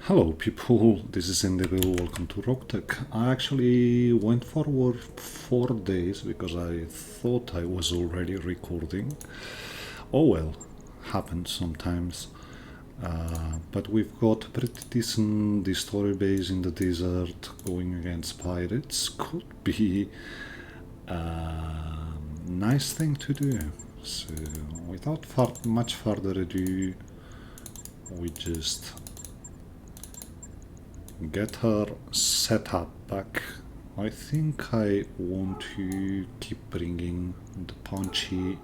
Hello people, this is Indigo, welcome to Roguetech. I actually went forward 4 days because I thought I was already recording. Oh well, happens sometimes. But we've got a pretty decent destroyer base in the desert going against pirates. Could be a nice thing to do. So without much further ado, we just get her set up back. I think I want to keep bringing the punchy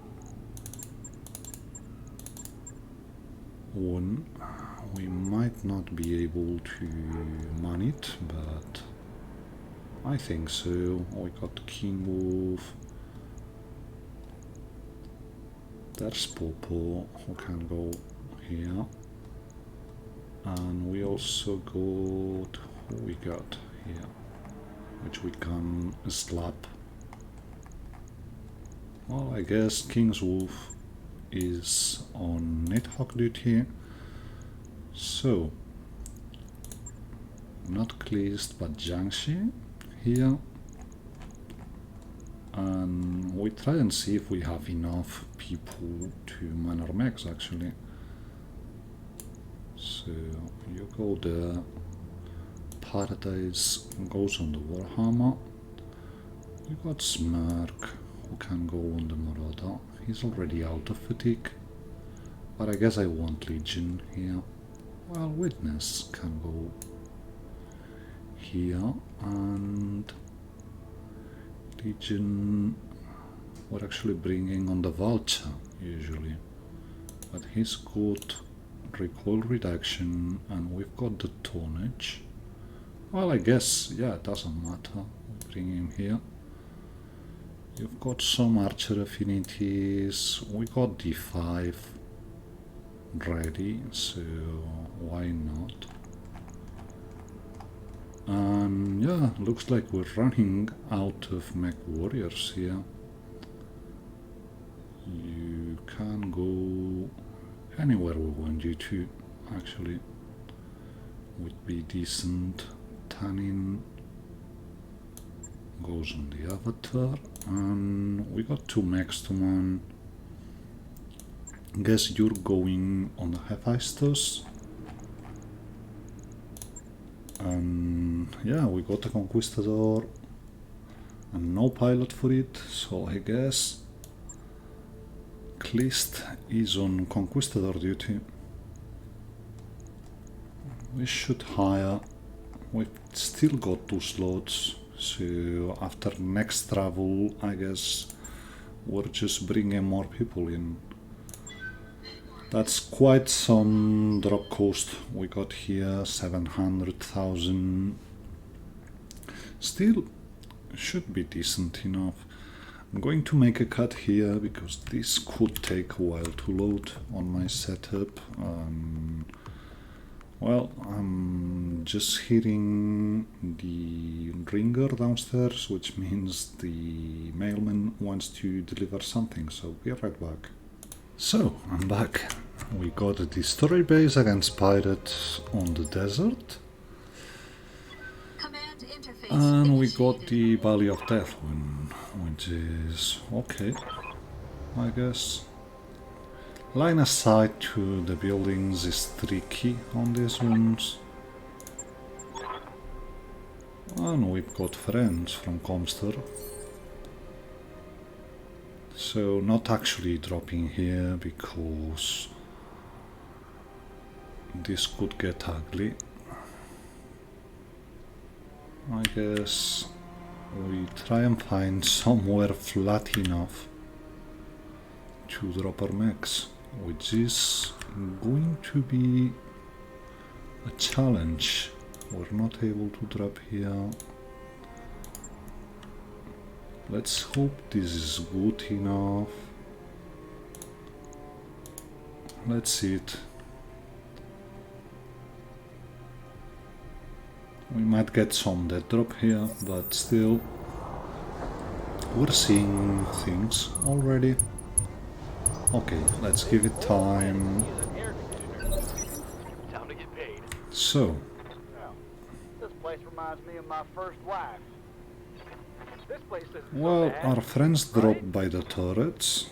one. We might not be able to man it, but I think so. We got King Wolf. There's Popo, who can go here. And we also got, who we got here, which we can slap. Well, I guess King's Wolf is on Nighthawk duty. So, not Kleist, but Jiangxi here. And we try and see if we have enough people to man our mechs actually. So you go there, Paradise goes on the Warhammer, you got Smirk who can go on the Marauder, he's already out of fatigue, but I guess I want Legion here. Well, Witness can go here, and Legion we're actually bringing on the Vulture usually, but he's got recoil reduction and we've got the tonnage. Well, I guess, yeah, it doesn't matter. We'll bring him here. You've got some archer affinities. We got D5 ready, so why not? And yeah, looks like we're running out of mech warriors here. You can go anywhere we want you to, actually, would be decent. Tannin goes on the Avatar, and we got 2 mechs to man. Guess you're going on the Hephaestus. And yeah, we got a Conquistador and no pilot for it, so I guess Kleist is on Conquistador duty. We should hire. We've still got 2 slots, so after next travel I guess we're just bringing more people in. That's quite some drop cost we got here, 700,000. Still should be decent enough. I'm going to make a cut here because this could take a while to load on my setup. Well, I'm just hearing the ringer downstairs, which means the mailman wants to deliver something, so be right back. So, I'm back. We got a destroyer base against pirates on the desert. And we got the Valley of Death one, which is okay, I guess. Line of sight to the buildings is tricky on these ones. And we've got friends from Comster. So not actually dropping here because this could get ugly. I guess we try and find somewhere flat enough to drop our mechs, which is going to be a challenge. We're not able to drop here. Let's hope this is good enough. Let's see it. We might get some dead drop here, but still we're seeing things already. Okay, let's give it time. Time to get paid. So, place reminds me of my first wife. This place isn't so Well, bad. our friends dropped by the turrets,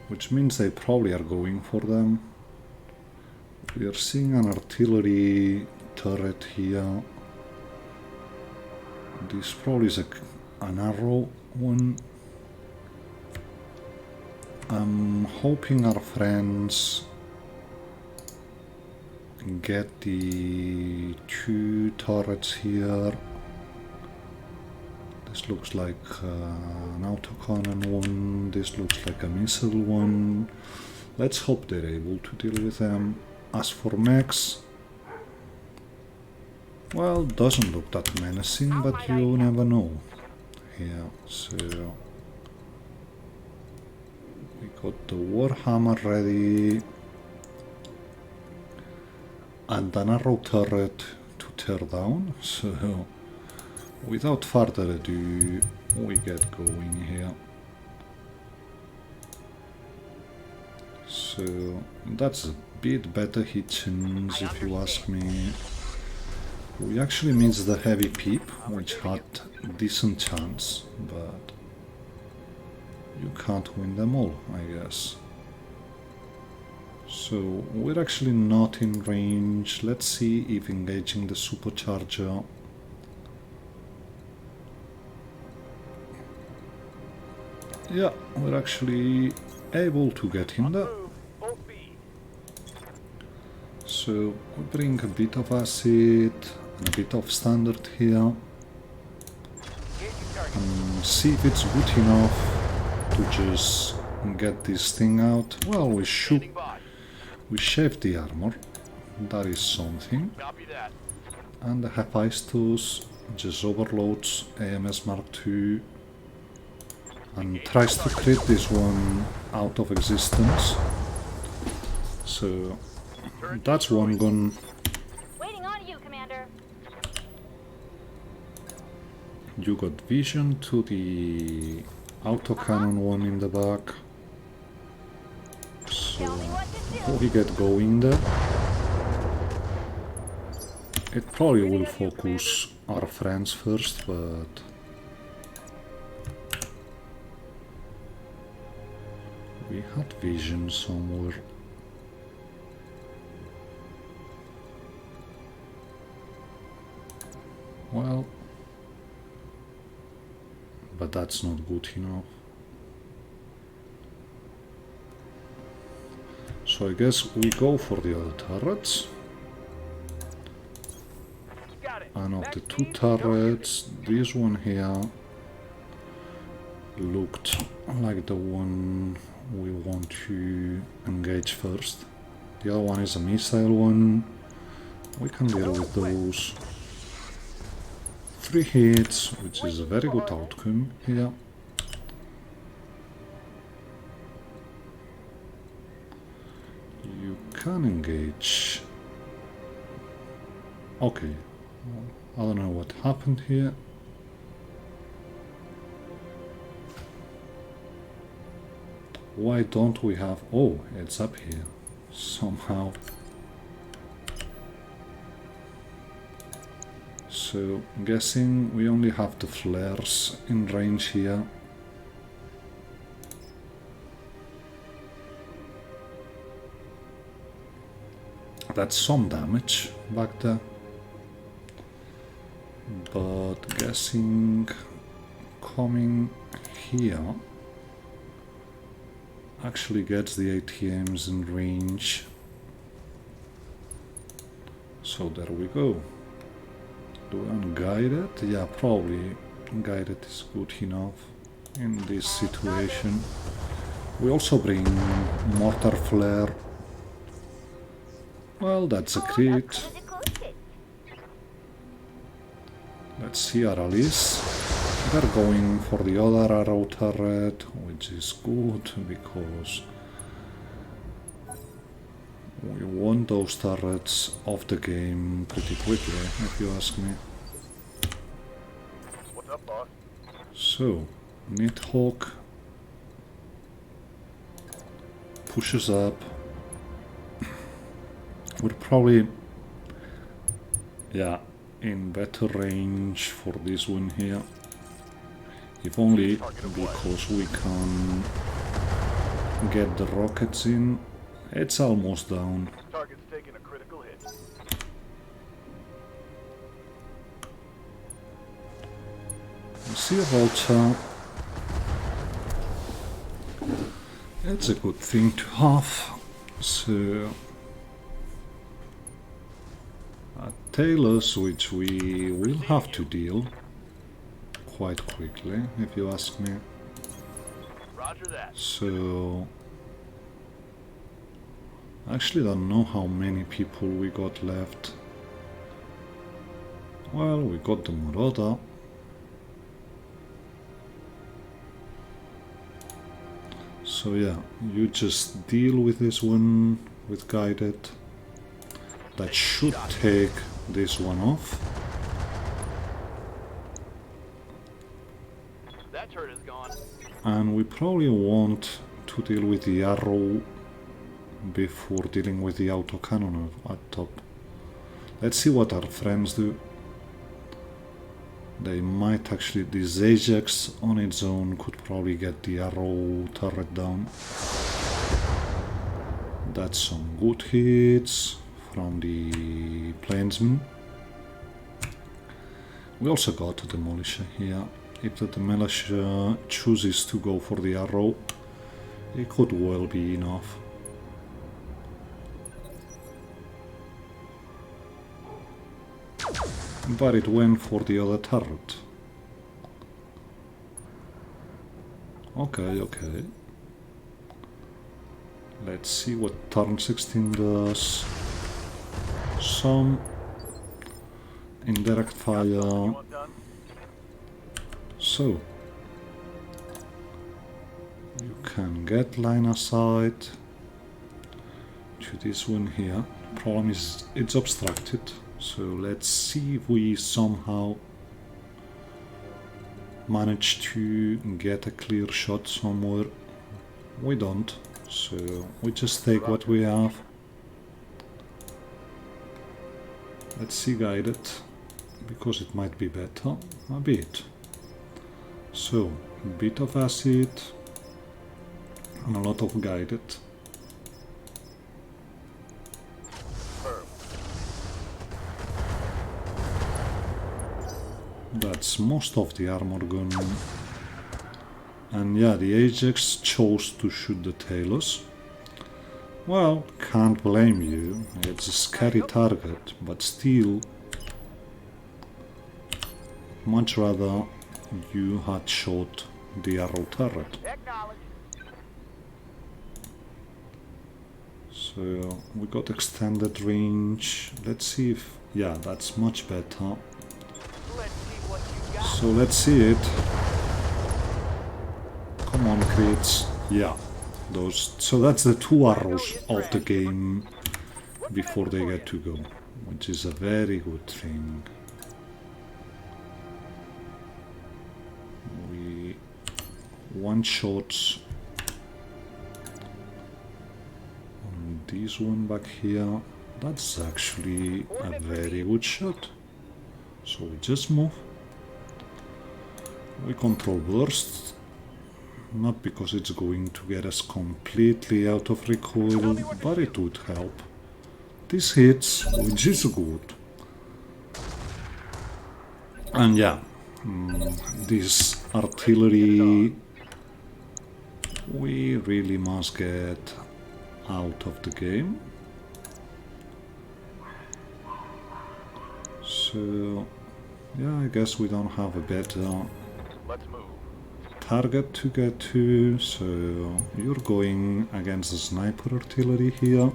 which means they probably are going for them. We are seeing an artillery turret here. This probably is an arrow one. I'm hoping our friends get the 2 turrets here. This looks like an autocannon one, this looks like a missile one. Let's hope they're able to deal with them. As for mechs, well, doesn't look that menacing, but you never know. Yeah, so we got the Warhammer ready and an arrow turret to tear down, so without further ado, we get going here. So that's a bit better hit chance if you ask me. We actually missed the heavy peep, which had decent chance, but you can't win them all, I guess. So we're actually not in range. Let's see if engaging the supercharger. Yeah, we're actually able to get in there. So we bring a bit of acid and a bit of standard here. And see if it's good enough to just get this thing out. Well, we shaved the armor. That is something. And the Hephaestus just overloads AMS Mark II and tries to crit this one out of existence. So that's one gun. Waiting on you, Commander. You got vision to the autocannon one in the back. So we get going there. It probably will focus our friends first, but we had vision somewhere. Well, but that's not good enough. So I guess we go for the other turrets. And of the 2 turrets, this one here looked like the one we want to engage first. The other one is a missile one. We can deal with those. 3 hits, which is a very good outcome here. You can engage. Okay, I don't know what happened here. Why don't we have... Oh, it's up here somehow. So, guessing we only have the flares in range here. That's some damage back there. But guessing coming here actually gets the ATMs in range. So there we go. Do we want guided? Yeah, probably guided is good enough in this situation. We also bring mortar flare. Well, that's a crit. Let's see our allies. They're going for the other arrow turret, which is good because we want those turrets off the game pretty quickly, if you ask me. What's up, boss? So, Nidhogg pushes up. We're probably... Yeah, in better range for this one here. If only because we can get the rockets in. It's almost down. Target's taking a critical hit. See a vulture. It's a good thing to have. So tailors, which we will have to deal quite quickly, if you ask me. Roger that. So actually don't know how many people we got left. Well, we got the Marauder. So yeah, you just deal with this one with guided. That should take this one off. That turret is gone. And we probably want to deal with the arrow before dealing with the autocannon at top. Let's see what our friends do. They might actually, this Ajax on its own could probably get the arrow turret down. That's some good hits from the Plainsman. We also got a Demolisher here. If the Demolisher chooses to go for the arrow, it could well be enough. But it went for the other turret. Okay. Let's see what turn 16 does. Some indirect fire. So you can get line of sight to this one here. Problem is it's obstructed. So let's see if we somehow manage to get a clear shot somewhere. We don't, so we just take what we have. Let's see guided, because it might be better a bit. So, a bit of acid and a lot of guided. That's most of the armor gun. And yeah, the Ajax chose to shoot the tailors. Well, can't blame you. It's a scary target, but still, much rather you had shot the arrow turret. So we got extended range. Let's see if, yeah, that's much better. So let's see it. Come on, crits. Yeah, those. So that's the two arrows of the game before they get to go, which is a very good thing. We one shots on this one back here. That's actually a very good shot. So we just move. We control burst, not because it's going to get us completely out of recoil, but it would help. This hits, which is good. And yeah, this artillery we really must get out of the game. So yeah, I guess we don't have a better target to get to, so you're going against the sniper artillery here.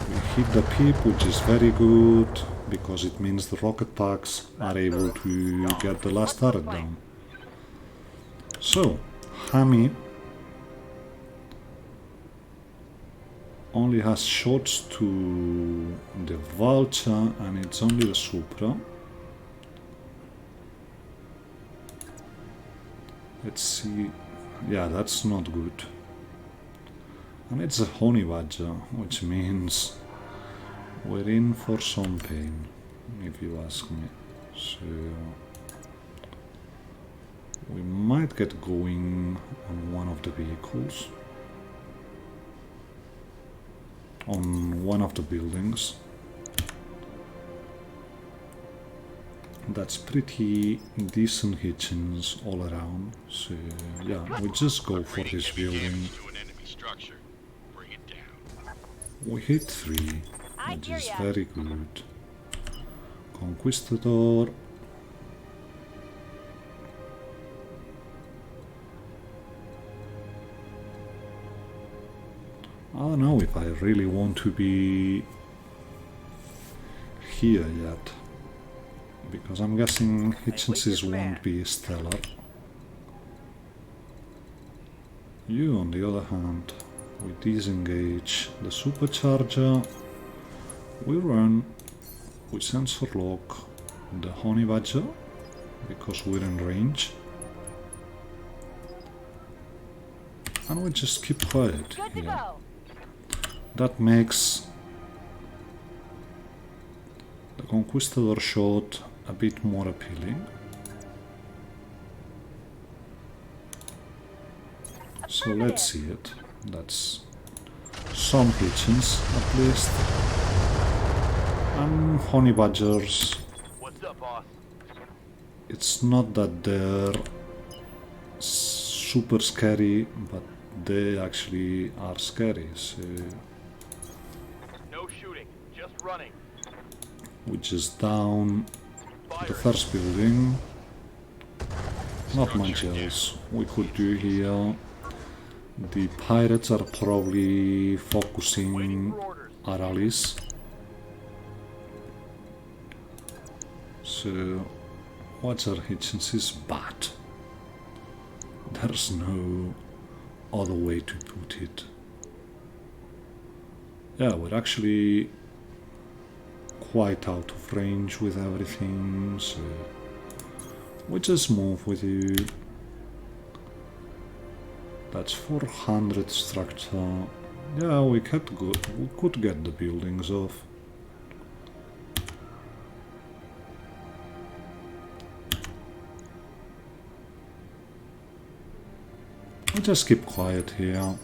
We hit the peep, which is very good, because it means the rocket packs are able to get the last turret down. So, Hammy only has shots to the Vulture, and it's only the Supra. Let's see. Yeah, that's not good. And it's a honey badger, which means we're in for some pain. if you ask me. So we might get going on one of the vehicles, on one of the buildings. That's pretty decent hitchings all around, so yeah, we just go for this building. We hit 3, which is very good. Conquistador. I don't know if I really want to be here yet, because I'm guessing Hitchenses won't be stellar. You, on the other hand, we disengage the supercharger, we run, we sensor lock the honey badger, because we're in range, and we just keep quiet here. That makes the Conquistador shot a bit more appealing. So let's see it. That's some hitchings at least. And honey badgers. What's up, boss? It's not that they're super scary, but they actually are scary. So No shooting, just running. we just down the first building. Not much else we could do here. The pirates are probably focusing our allies. So what's our Hitchens' bat? There's no other way to put it. Yeah, we're actually quite out of range with everything, so we just move with you. That's 400 structure. Yeah, we could get the buildings off. We just keep quiet here.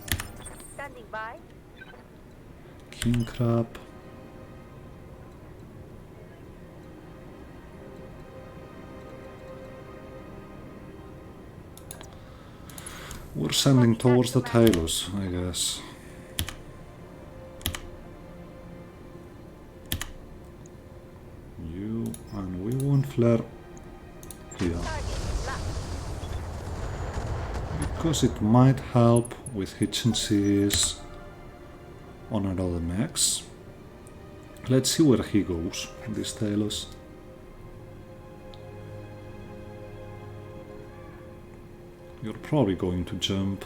Standing by. King crab. We're sending towards the Talos, I guess. You and we won't flare here. Because it might help with Hitchenses on another max. Let's see where he goes, this Talos. You're probably going to jump.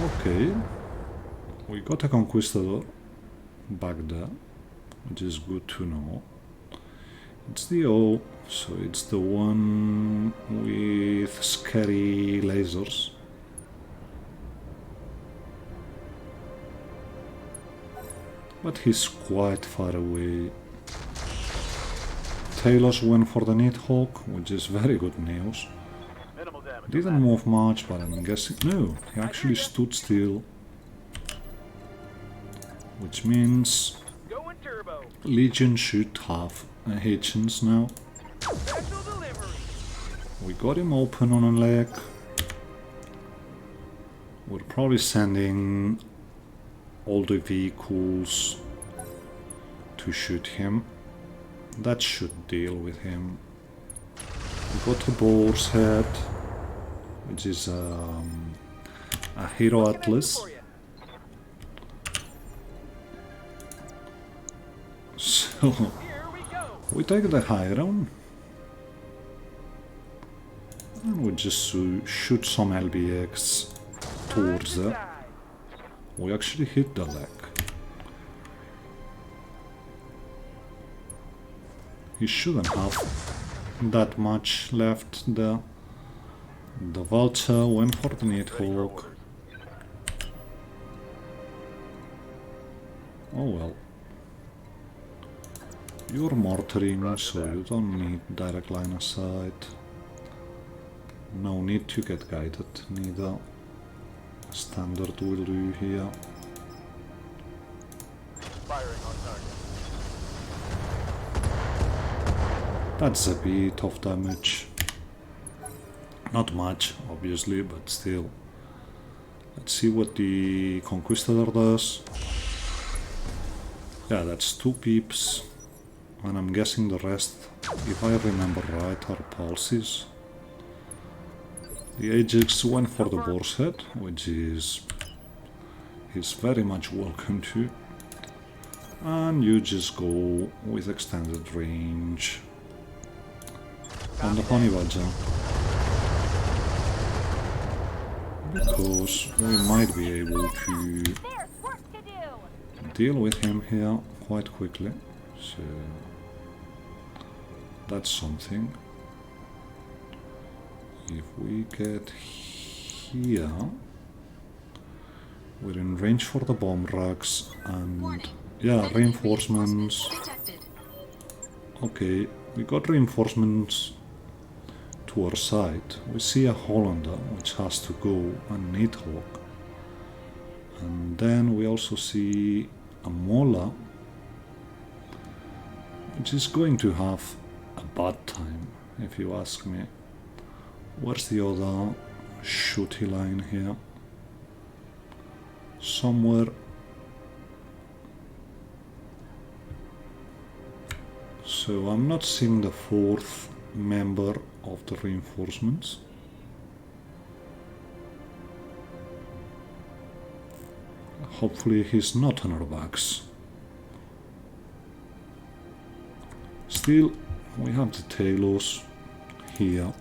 Okay. We got a Conquistador back there, which is good to know. It's the O, so it's the one with scary lasers. But he's quite far away. Talos went for the Needhawk, which is very good news. Minimal damage. Didn't move much, but I'm guessing... No, he actually stood still. Which means Going turbo. Legion should have a Hitchens now. Special delivery. We got him open on a leg. We're probably sending all the vehicles to shoot him. That should deal with him. We got a boar's head, which is a Hero Atlas. So Here we go. we take the high ground and we just shoot some LBX towards there. We actually hit the leg. He shouldn't have that much left there. The Vulture went for the Needhawk. Oh well. You're mortaring, so you don't need direct line of sight. No need to get guided, neither. Standard will do here. Firing on target. That's a bit of damage. Not much, obviously, but still. Let's see what the Conquistador does. Yeah, that's 2 peeps. And I'm guessing the rest, if I remember right, are pulses. The Ajax went for the boar's head, which is he's very much welcome to. And you just go with extended range on the honey badger. Because we might be able to There's work to do. deal with him here quite quickly. So that's something. If we get here, we're in range for the bomb racks and yeah, reinforcements. Okay, we got reinforcements to our side. We see a Hollander which has to go, and Nidhogg. And then we also see a Mola which is going to have a bad time, if you ask me. Where's the other shooty line here? Somewhere. So I'm not seeing the 4th member of the reinforcements. Hopefully he's not on our backs. Still, we have the Talos here.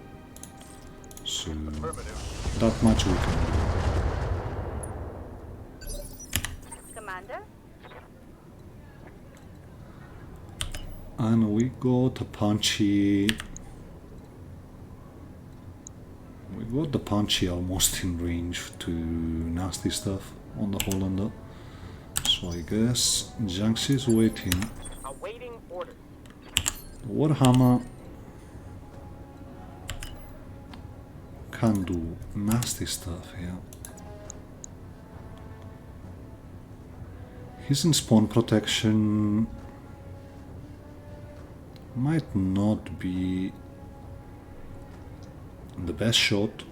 So that much we can do. Commander? And we got a punchy. We got the punchy almost in range to nasty stuff on the Hollander. So I guess Janks is waiting. Awaiting order. The Warhammer can do nasty stuff here. His in spawn protection might not be the best shot,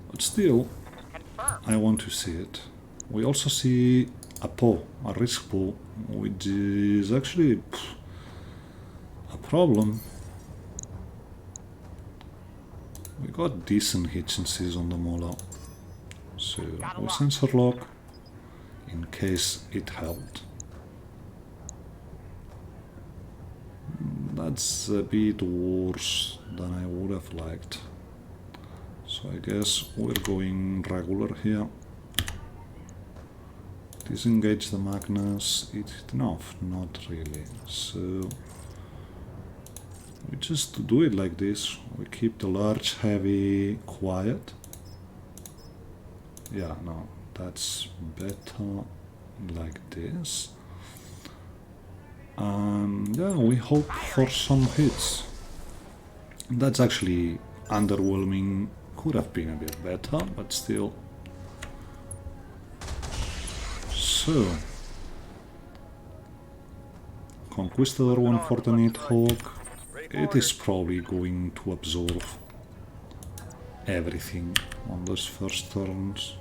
but still, I want to see it. We also see a PO, a risk PO, which is actually a problem. We got decent hit chances on the Mola, so we sensor lock in case it helped. That's a bit worse than I would have liked. So I guess we're going regular here. Disengage the Magnus. It hit enough? Not really. So we just do it like this. We keep the large heavy quiet. Yeah, no, that's better like this. And yeah, we hope for some hits. That's actually underwhelming. Could have been a bit better, but still. So, Conquistador went for the Nidhogg. It is probably going to absorb everything on those first turns.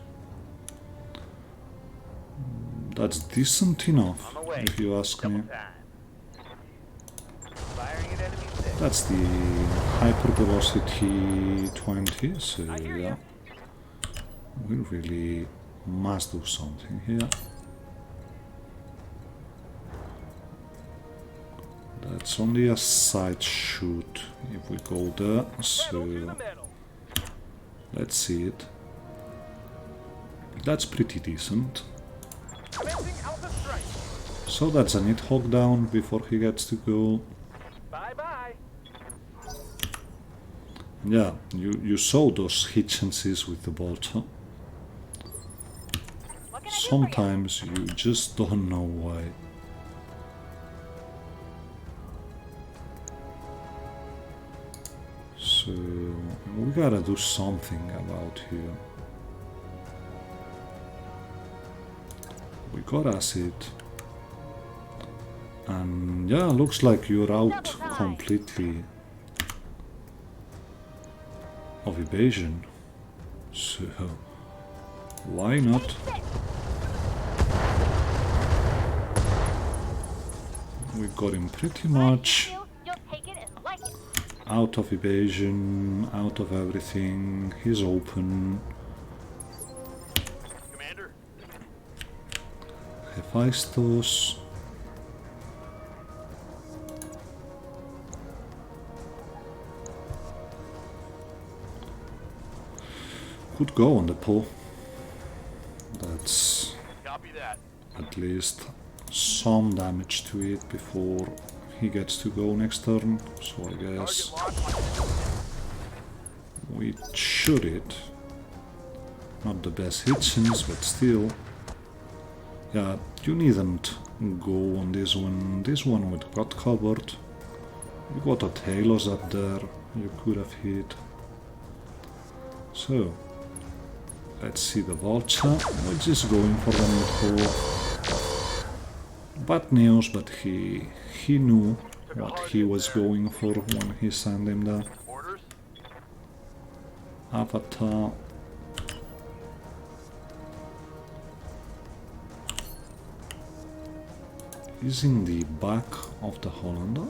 That's decent enough, if you ask me. That's the hyper velocity 20, so yeah, we really must do something here. That's only a side shoot if we go there, so let's see it. That's pretty decent. So that's a Nidhogg down before he gets to go. Bye-bye. Yeah, you saw those hit chances with the bolter. What can I do for you? Sometimes you just don't know why. gotta do something about here. We got acid. And yeah, looks like you're out completely of evasion. So why not? We got him pretty much out of evasion, out of everything. He's open. Commander. Hephaestus. Could go on the pull. That's Copy that. at least some damage to it before he gets to go next turn. So I guess Target locked. we shoot it. Not the best hit since, but still. Yeah, you needn't go on this one. This one we got covered. You got a Talos up there you could have hit. So let's see the Vulture, which is going for the mid-hole. Bad news, but he knew what he was going for when he sent him there. Orders. Avatar. Is in the back of the Hollander.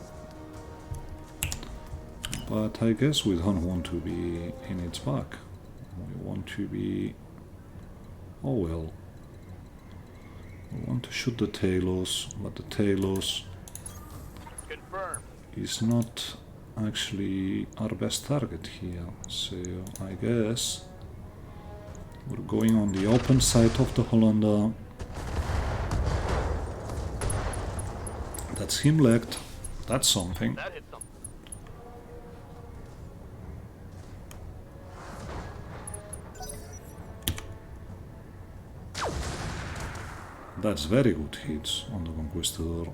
But I guess we don't want to be in its back. We want to be... oh well. We want to shoot the Talos, but the Talos Confirmed. is not actually our best target here. So I guess we're going on the open side of the Hollander. That's him legged. That's something. That hit something. That's very good hits on the Conquistador.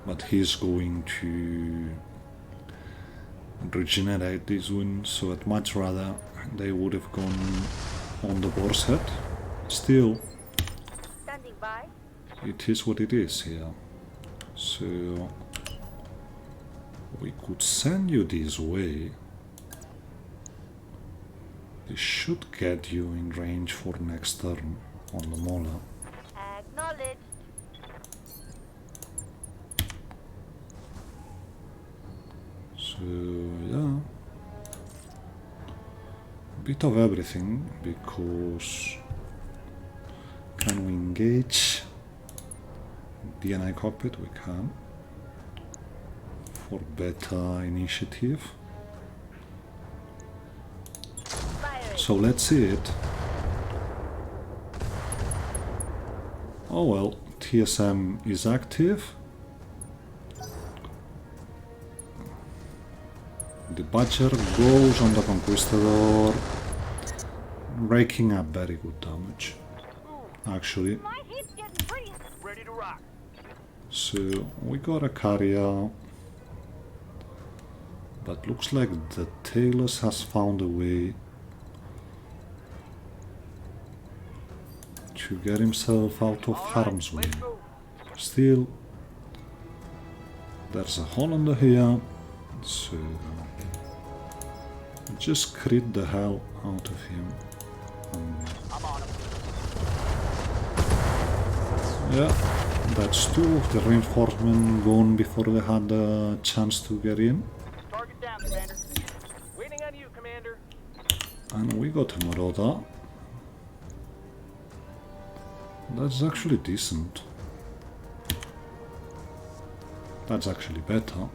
But he's going to regenerate these wounds, so I'd much rather they would have gone on the boar's head. Still, Standing by. it is what it is here. So we could send you this way. This should get you in range for next turn on the Mola. Acknowledged. So yeah, a bit of everything, because can we engage DNI cockpit? We can for beta initiative. Firing. So let's see it. Oh well, TSM is active. The Badger goes on the Conquistador, raking up very good damage, actually. My heat's getting pretty. Ready to rock. So we got a carrier, but looks like the Talos has found a way to get himself out of harm's way. Let's go. Still, there's a Hollander here, so just crit the hell out of him. I'm on him. Yeah, that's two of the reinforcement gone before they had the chance to get in. Target down, Commander. Waiting on you, Commander. And we got a Marauder. That's actually decent. That's actually better.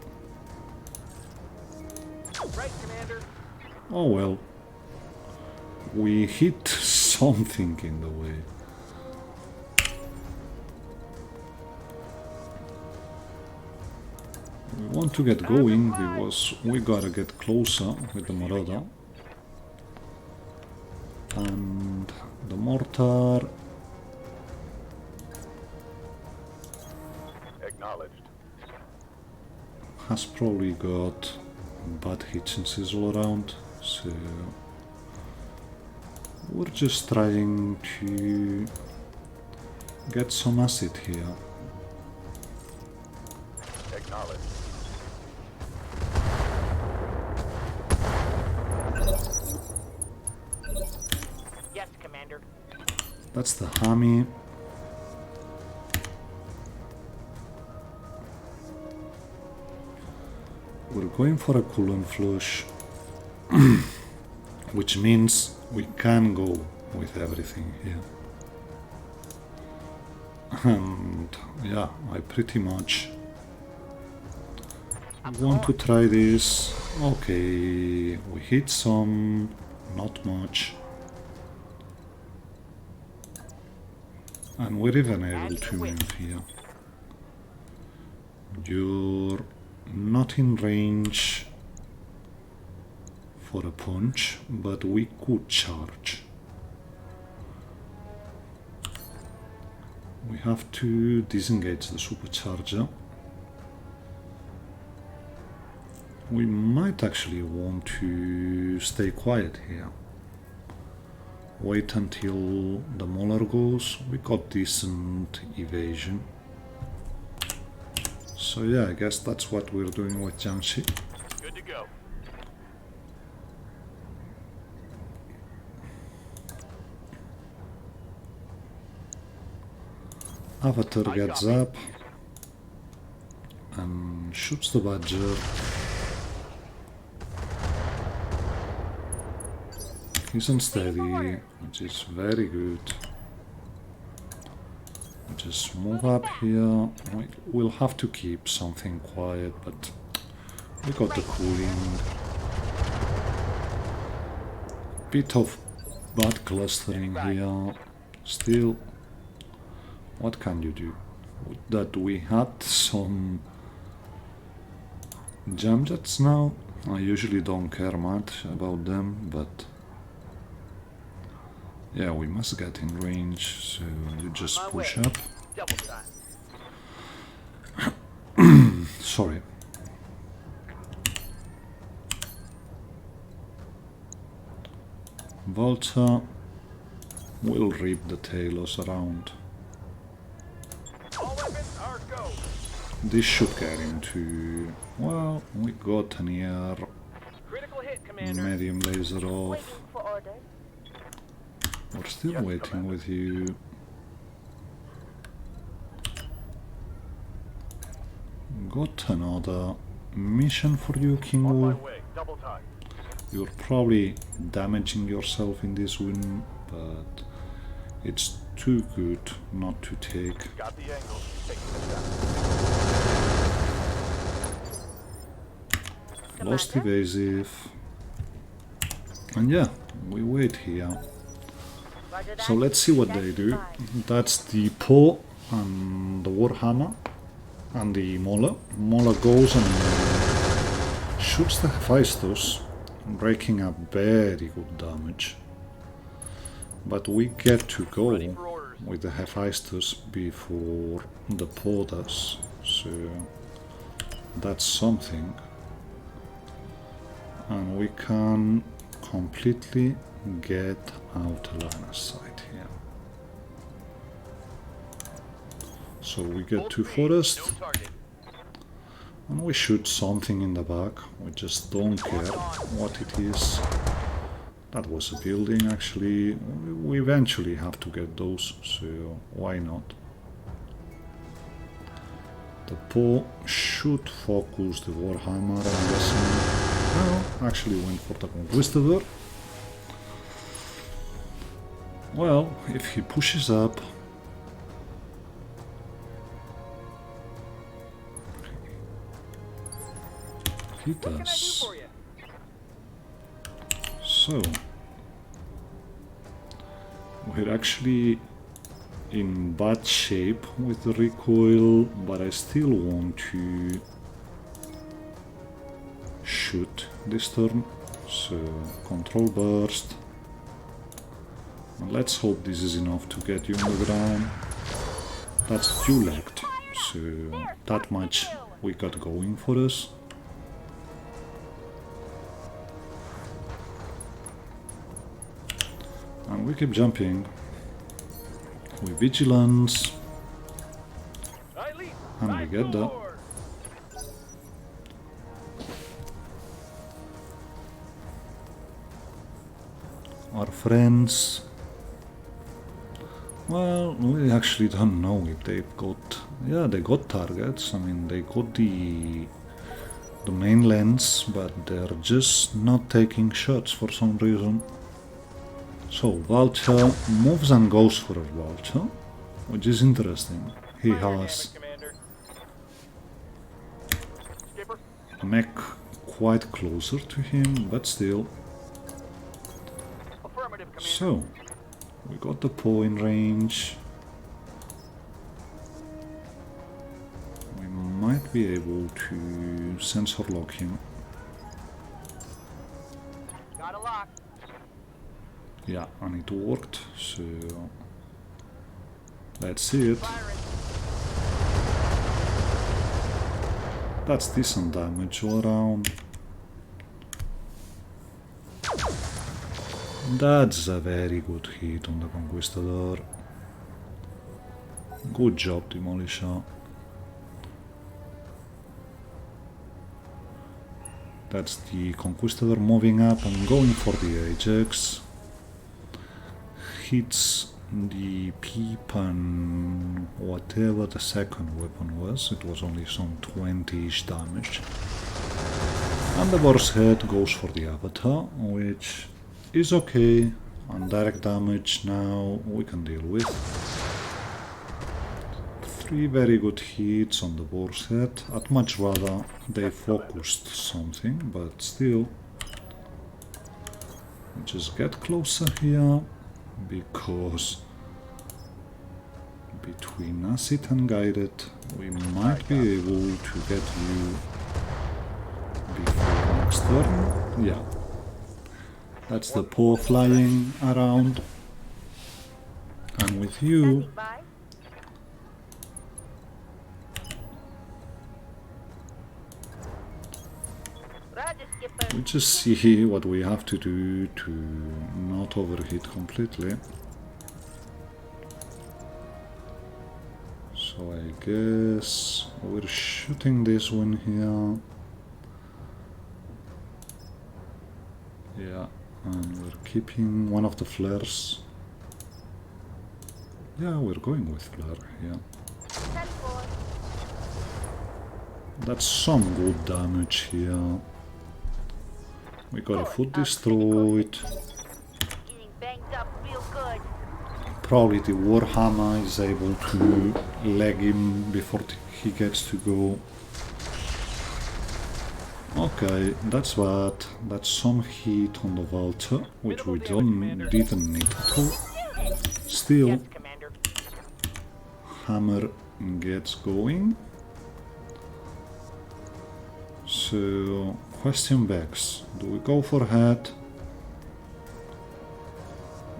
Right, Commander. Oh well. We hit something in the way. We want to get going because we gotta get closer with the Marauder. And the mortar Acknowledged. has probably got bad hit chances all around, So we're just trying to get some acid here. Acknowledge. Yes, Commander. That's the hammy. We're going for a coolant flush, which means we can go with everything here. And yeah, I pretty much want to try this. Okay, we hit some, not much. And we're even able to move here. You're not in range for a punch, but we could charge. We have to disengage the supercharger. We might actually want to stay quiet here. Wait until the Mauler goes. We got decent evasion. So yeah, I guess that's what we're doing with Jiangxi. Good to go. Avatar gets up and shoots the badger. He's unsteady, which is very good. Just move up here. We'll have to keep something quiet, but we got the cooling. Bit of bad clustering here. Still, what can you do? That we had some jam jets now. I usually don't care much about them, but yeah, we must get in range, so you just push up. Double time. Sorry. Volta will rip the tailors around. All weapons are go. This should get into... Well, we got an air Critical hit, Commander. medium laser Waiting off. for orders. We're still Yes, waiting Commander. with you. Got another mission for you, On my Kingwood. way. Double time. You're probably damaging yourself in this win, but it's too good not to take. Got the angle. Taking the shot. Lost Commander? evasive. And yeah, we wait here. Roger that. So let's see what they do. Standing by. That's the Poe and the Warhammer and the Mauler. Mauler goes and shoots the Hephaestus, breaking up very good damage. But we get to go Ready for orders. with the Hephaestus before the Poe does. So that's something. And we can completely get out line of sight here. So we get Full to speed, forest no target. and we shoot something in the back. We just don't care what it is. That was a building actually. We eventually have to get those, so why not? The Poe should focus the Warhammer, I'm guessing. No, actually went for the Conquistador. Well, if he pushes up, he What can I do does. for you? So, we're actually in bad shape with the recoil, but I still want to shoot this turn. So, control burst. And let's hope this is enough to get you on the ground. That's fuel act, so that much we got going for us. And we keep jumping. With vigilance. I lead. And we get that. Forward. Our friends. Well, we actually don't know if they've got... Yeah, they got targets. I mean, they got the main lens, but they're just not taking shots for some reason. So, Vulture moves and goes for a Vulture, which is interesting. He has Commander. Skipper. a mech quite closer to him, but still. Affirmative, Commander. So, we got the Poe in range. We might be able to sensor lock him. Got a lock. Yeah, and it worked, so let's see it. Firing. That's decent damage all around. That's a very good hit on the Conquistador. Good job, Demolisher. That's the Conquistador moving up and going for the Ajax. Hits the peep and whatever the second weapon was. It was only some 20-ish damage. And the boar's head goes for the Avatar, which is okay. And direct damage now we can deal with. 3 very good hits on the boar's head. I'd much rather they focused something, but still. Just get closer here, because between Acid and Guided we might be able to get you before next turn. Yeah. That's the Poe flying around. And with you, Standing by. Roger, Skipper. we just see what we have to do to not overheat completely. So I guess we're shooting this one here. Yeah, and we're keeping one of the flares. Yeah, we're going with flare, yeah. 10-4. That's some good damage here. We got a foot destroyed. Getting banged up real good. Probably the Warhammer is able to leg him before he gets to go. Okay, that's bad. That's some heat on the Vulture, which we didn't need to. Still, Yes, Commander. Hammer gets going. So, question begs, do we go for head?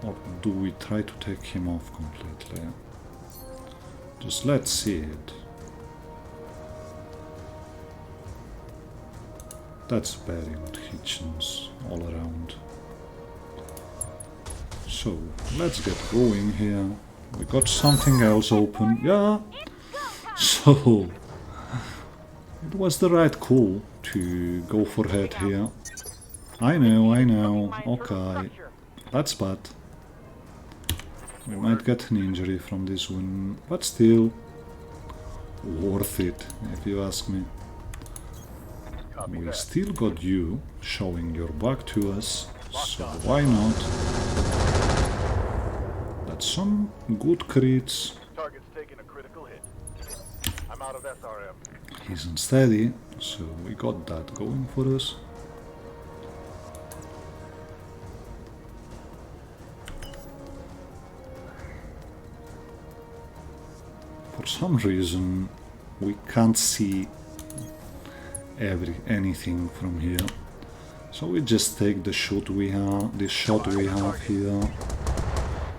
Or do we try to take him off completely? Just let's see it. That's very good hit chance all around. So, let's get going here. We got something else open. Yeah! So, it was the right call to go for head here. I know, okay. That's bad. We might get an injury from this one, but still worth it, if you ask me. We still got you showing your back to us, so why not? That's some good crits. Target's taking a critical hit. I'm out of SRM. He's unsteady, so we got that going for us. For some reason, we can't see anything from here, so we just take the shot we have. This shot we have here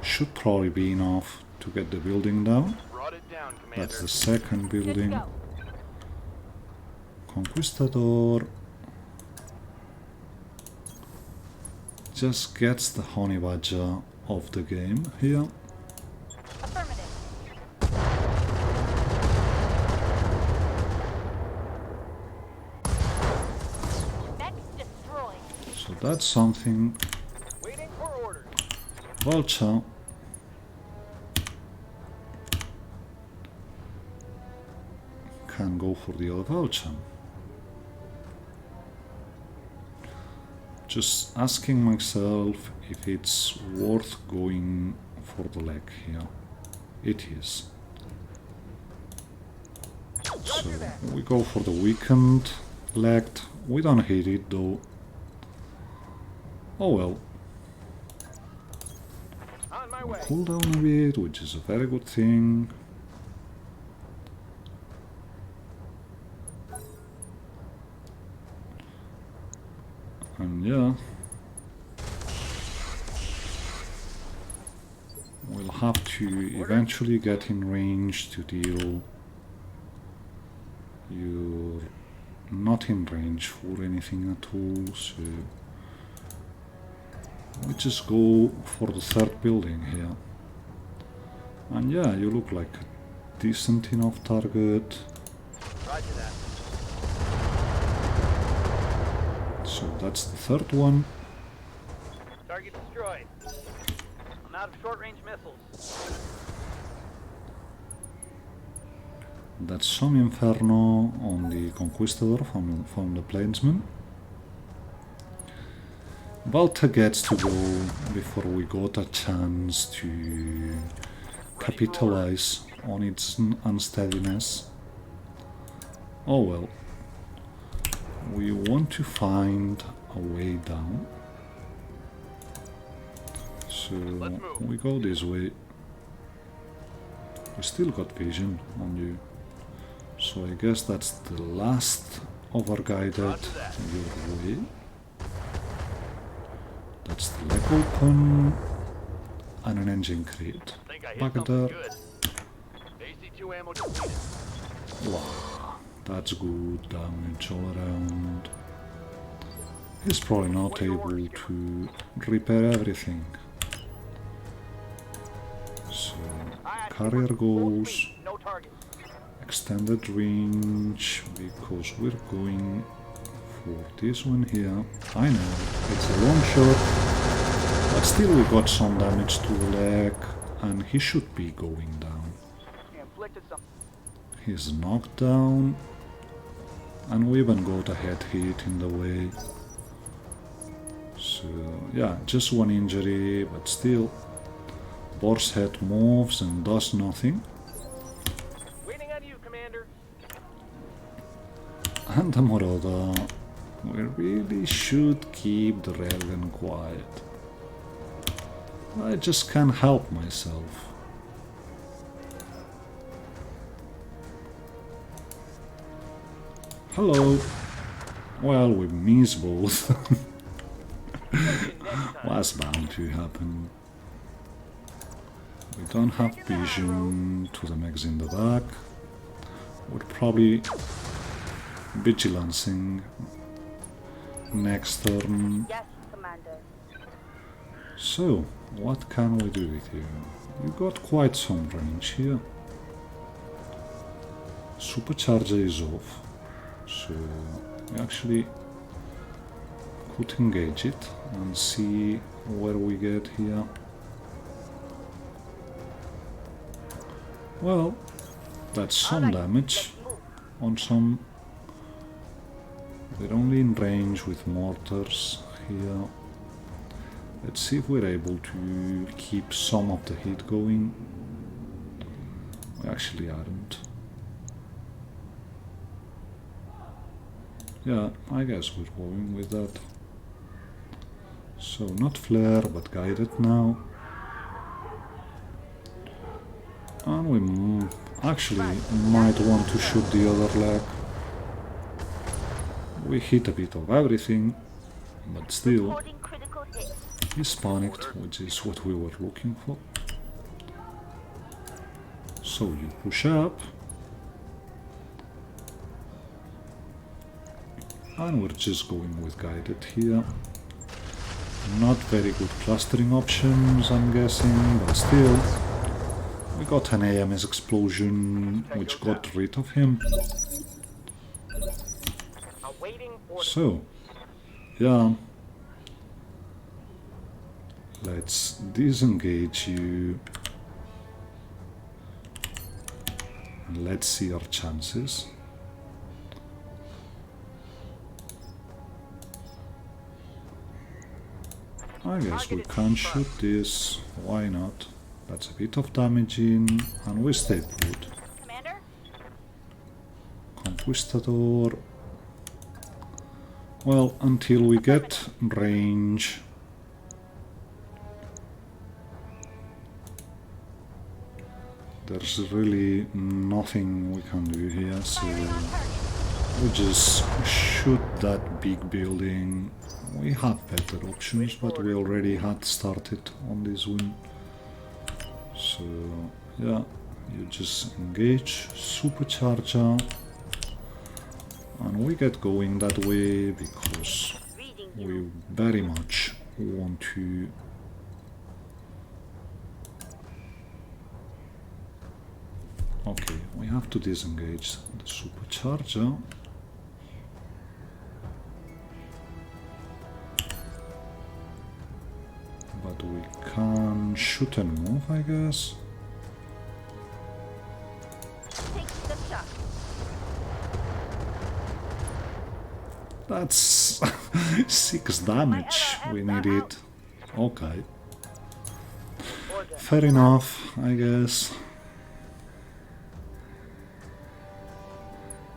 should probably be enough to get the building down. Brought it down, Commander. That's the second Good to building. go. Conquistador just gets the honey badger of the game here. Affirmative. Mech destroyed. So that's something. Waiting for orders. Vulture. Can go for the other vulture. Just asking myself if it's worth going for the leg here. It is. So we go for the weakened legged. We don't hate it though. Oh well. On my way. Cool down a bit, which is a very good thing. And yeah, we'll have to eventually get in range to deal. You're not in range for anything at all, so we just go for the third building here. And yeah, you look like a decent enough target. Roger that. So that's the third one. Target destroyed. I'm out of short-range missiles. That's some Inferno on the Conquistador from the Plainsman. Walter gets to go before we got a chance to capitalize on its unsteadiness. Oh well. We want to find a way down. So we go this way. We still got vision on you. So I guess that's the last of our guided your way. That's the leg open and an engine crate. Think I hit Back something there. good. AC2 ammo depleted. Wow, that's good damage all around. He's probably not able to repair everything. So carrier goes. No target. Extended range, because we're going for this one here. I know, it's a long shot, but still we got some damage to the leg, and he should be going down. Inflicted some. He's knocked down, and we even got a head hit in the way. So yeah, just one injury, but still. Boar's head moves and does nothing. And the Marauder, we really should keep the railgun quiet. I just can't help myself. Hello. Well, we missed both. Was bound to happen. We don't have vision to the mechs in the back. We're probably vigilancing next turn. Yes, Commander. So, what can we do with you? You got quite some range here. Supercharger is off, so we actually could engage it and see where we get here. Well, that's some damage on some. We're only in range with mortars here. Let's see if we're able to keep some of the heat going. We actually aren't. Yeah, I guess we're going with that. So not flare, but guided now. And we actually might want to shoot the other leg. We hit a bit of everything, but still, he's panicked, which is what we were looking for. So you push up, and we're just going with guided here. Not very good clustering options, I'm guessing, but still. We got an AMS explosion, which got rid of him. Awaiting order. So, yeah. Let's disengage you. And let's see our chances. I guess we can shoot this. Why not? That's a bit of damage in, and we stay put. Commander? Conquistador. Well, until we get range. There's really nothing we can do here, so we just shoot that big building. We have better options, but we already had started on this win. So, yeah, you just engage, supercharger, and we get going that way because we very much want to okay, we have to disengage the supercharger. But we can shoot and move, I guess. Take the shot. That's 6 damage. We need it. Okay. Fair enough, I guess.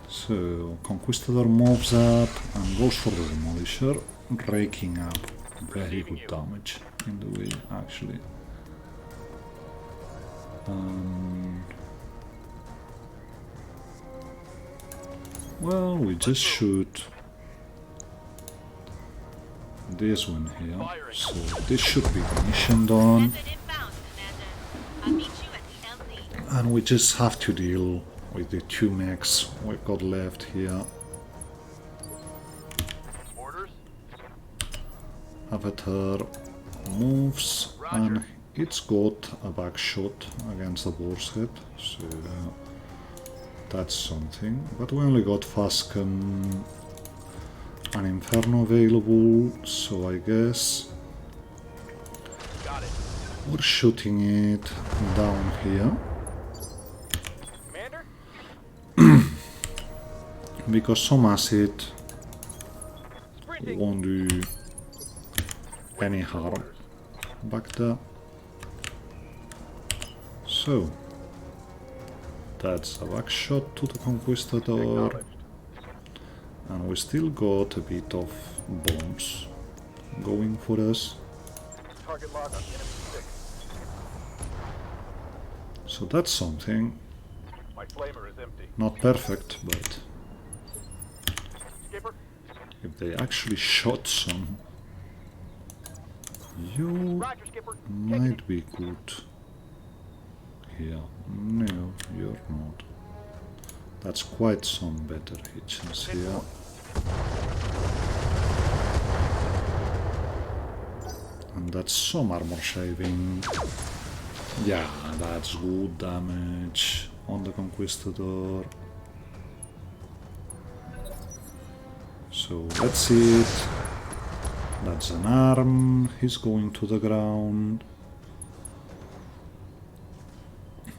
So, Conquistador moves up and goes for the Demolisher, raking up very good damage in the way, actually. Well, we just shoot this one here, so this should be the mission done. And we just have to deal with the 2 mechs we've got left here. Orders. Avatar moves and it's got a back shot against the boar's head, so that's something. But we only got Fascum and Inferno available, so I guess Got it. we're shooting it down here. Commander? Because some acid Sprinting. won't do any harm back there. So that's a back shot to the Conquistador, Acknowledged. and we still got a bit of bombs going for us. Target lock on enemy 6. So that's something. My flamer is empty. Not perfect, but Skipper? if they actually shot some, you Roger, Skipper. Taking might be good here. No, you're not. That's quite some better hitches here. And that's some armor shaving. Yeah, that's good damage on the Conquistador. So that's it. That's an arm. He's going to the ground.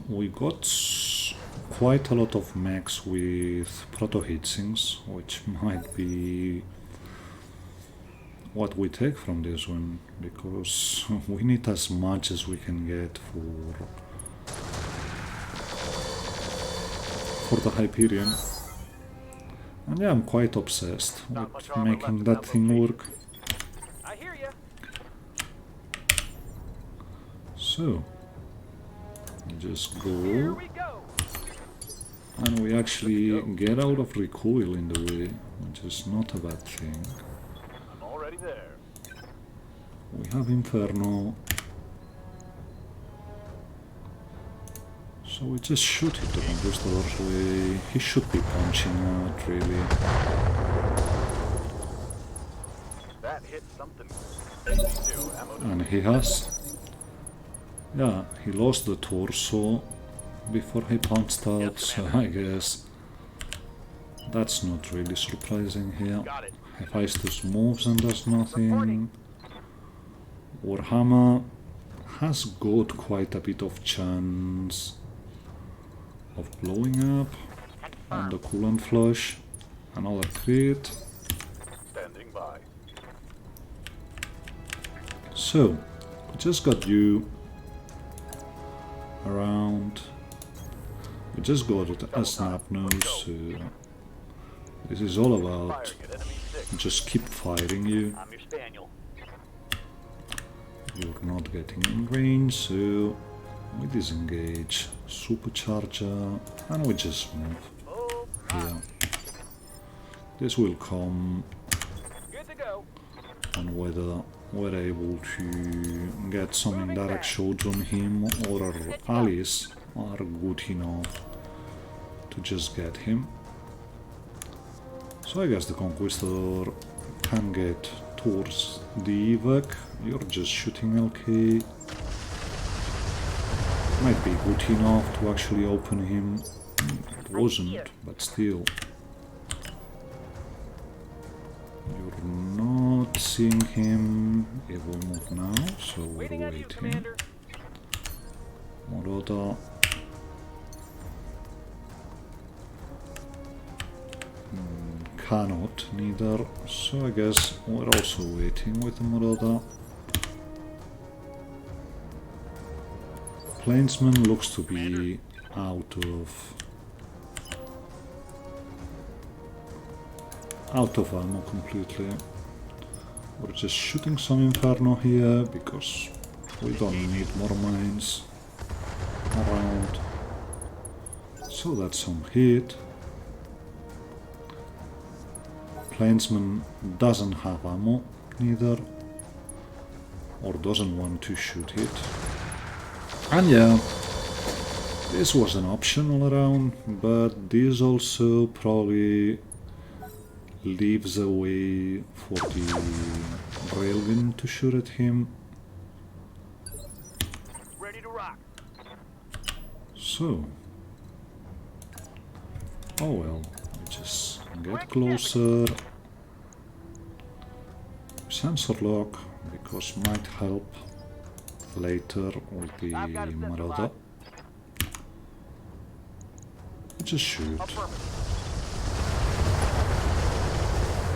We got quite a lot of mechs with proto heatsinks, which might be what we take from this one, because we need as much as we can get for the Hyperion. And yeah, I'm quite obsessed with making that thing work. I hear ya. So just Here go, we go. and we actually get out of recoil in the way, which is not a bad thing. I'm already there. We have Inferno, so we just shoot it the Conquistador's way. He should be punching out, really. That hit something. And he has. Yeah, he lost the torso before he punched out, so I guess that's not really surprising here. Got it. Hephaestus moves and does nothing. Warhammer has got quite a bit of chance of blowing up. And the coolant flush. Another crit. Standing by. So, we just got you around. We just got a snap nose. This is all about Firing at enemy 6. just keep firing you. I'm your spaniel. You're not getting in range, so we disengage. Supercharger, and we just move Oh, here. This will come good to go. on whether we're able to get some indirect shots on him or our allies are good enough to just get him. So I guess the Conquistador can get towards the evac. You're just shooting LK. Might be good enough to actually open him. It wasn't, but still. You're not seeing him. He will move now, so we're Waiting on you, waiting. Commander. Moroda. Cannot neither, so I guess we're also waiting with the Moroda. Plainsman looks to be out of ammo completely. We're just shooting some Inferno here because we don't need more mines around. So that's some hit. Plainsman doesn't have ammo neither, or doesn't want to shoot it. And yeah, this was an option all around, but this also probably leaves a way for the railgun to shoot at him. Ready to rock. So, oh well, we just get closer. Sensor lock, because might help later with the Marauder. Just shoot. Affirmative.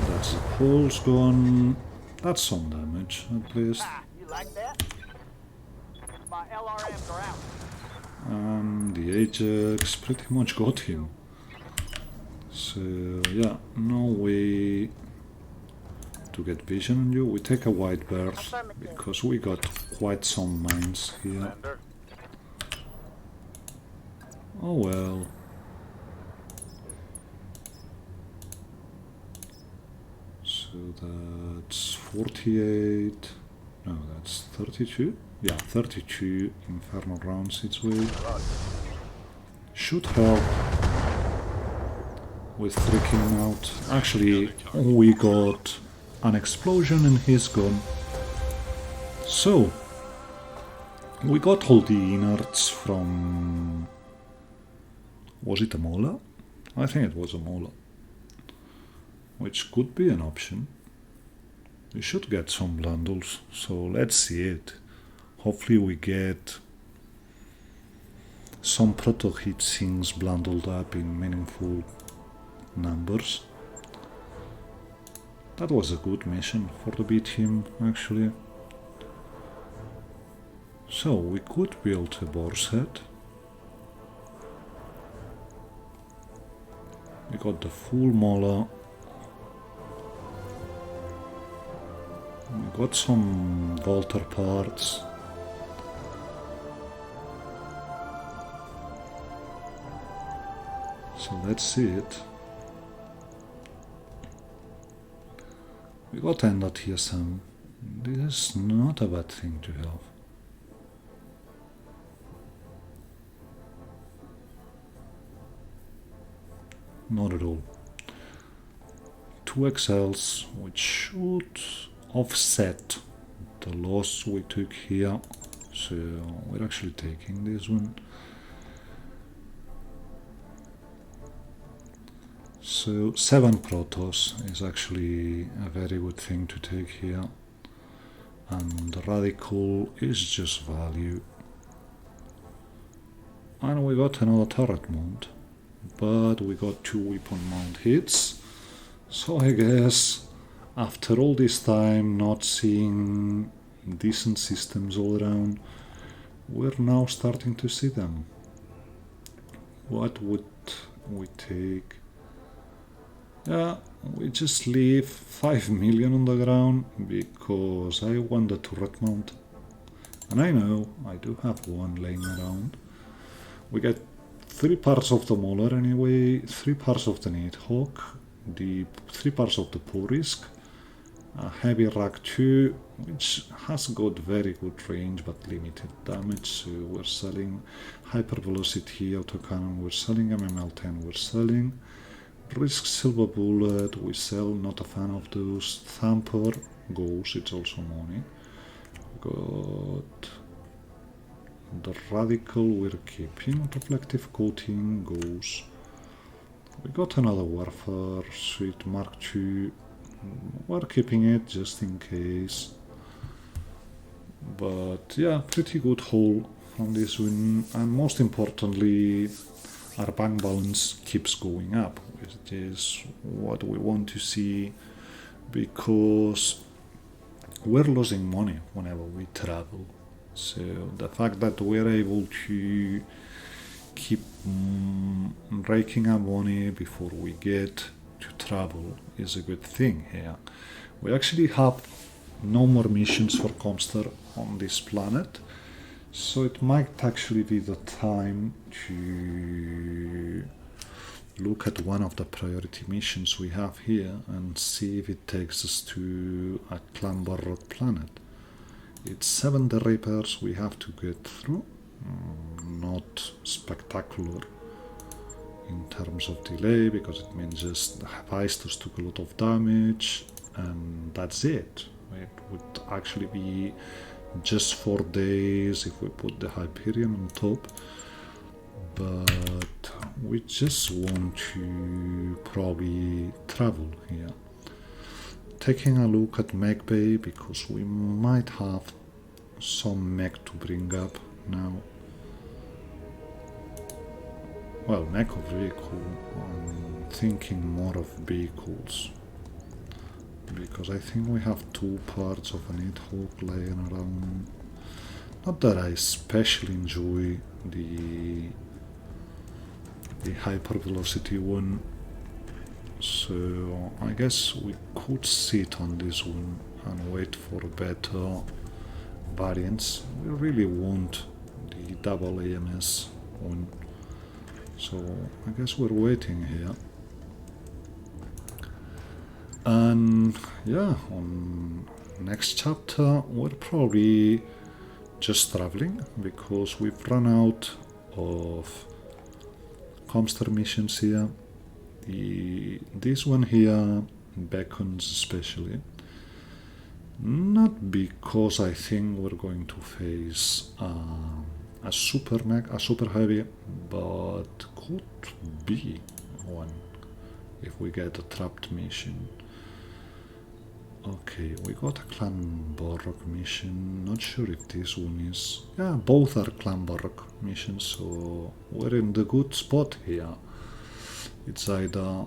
That's the pulse gone. That's some damage at least. Ah, you like that? My LRMs are out. And the Ajax pretty much got him. So yeah, no way to get vision on you. We take a wide berth because we got quite some mines here. Commander. Oh well. So that's 48. No, that's 32. Yeah, 32 Inferno rounds its way. Should help with freaking out. Actually, we got an explosion in his gun. So, we got all the innards from... Was it a Mola? I think it was a Mola. Which could be an option. We should get some bundles, so let's see it. Hopefully we get some proto heat sinks bundled up in meaningful numbers. That was a good mission for the B team, actually. So we could build a boar set. We got the full Mola. We got some Volter parts. So let's see it. We got Enda TSM. This is not a bad thing to have. Not at all. 2 XLs, which should offset the loss we took here. So we're actually taking this one. So 7 Protoss is actually a very good thing to take here. And the Radical is just value. And we got another turret mount, but we got 2 weapon mount hits. So I guess after all this time not seeing decent systems all around, we're now starting to see them. What would we take? Yeah, we just leave 5 million on the ground because I want the turret mount. And I know I do have one laying around. We get 3 parts of the Mauler anyway, 3 parts of the Nighthawk, the 3 parts of the Porisk, a heavy Rack 2, which has got very good range but limited damage, so we're selling Hyper Velocity Autocannon, we're selling MML-10, we're selling Risk Silver Bullet, we sell, not a fan of those, Thumper goes, it's also money. Got the Radical we're keeping, Reflective Coating goes. We got another Warfare Suite Mark II, we're keeping it just in case. But yeah, pretty good haul from this one, and most importantly our bank balance keeps going up, which is what we want to see, because we're losing money whenever we travel. So the fact that we're able to keep raking up money before we get to travel is a good thing here. We actually have no more missions for Comster on this planet, so it might actually be the time to look at one of the priority missions we have here and see if it takes us to a Clamborrock planet. It's 7 Reapers we have to get through, not spectacular in terms of delay, because it means just the Heisters took a lot of damage and that's it. It would actually be just 4 days if we put the Hyperion on top, but we just want to probably travel here. Taking a look at Mech Bay, because we might have some mech to bring up now. Well, mech or vehicle, I'm thinking more of vehicles, because I think we have 2 parts of an Nighthawk laying around. Not that I especially enjoy the hyper velocity one, so I guess we could sit on this one and wait for better variants. We really want the double AMS one, so I guess we're waiting here. And yeah, on next chapter we're probably just traveling, because we've run out of Comster missions here. This one here beckons especially, not because I think we're going to face a super mech, a super heavy, but could be one if we get a trapped mission. Okay, we got a Clamborrock mission, not sure if this one is... Yeah, both are Clamborrock missions, so we're in the good spot here. It's either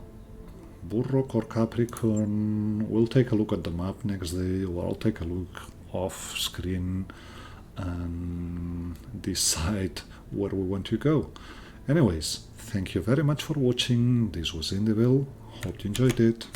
Burrock or Capricorn. We'll take a look at the map next day, or I'll take a look off screen and decide where we want to go. Anyways, thank you very much for watching. This was Indivil. Hope you enjoyed it.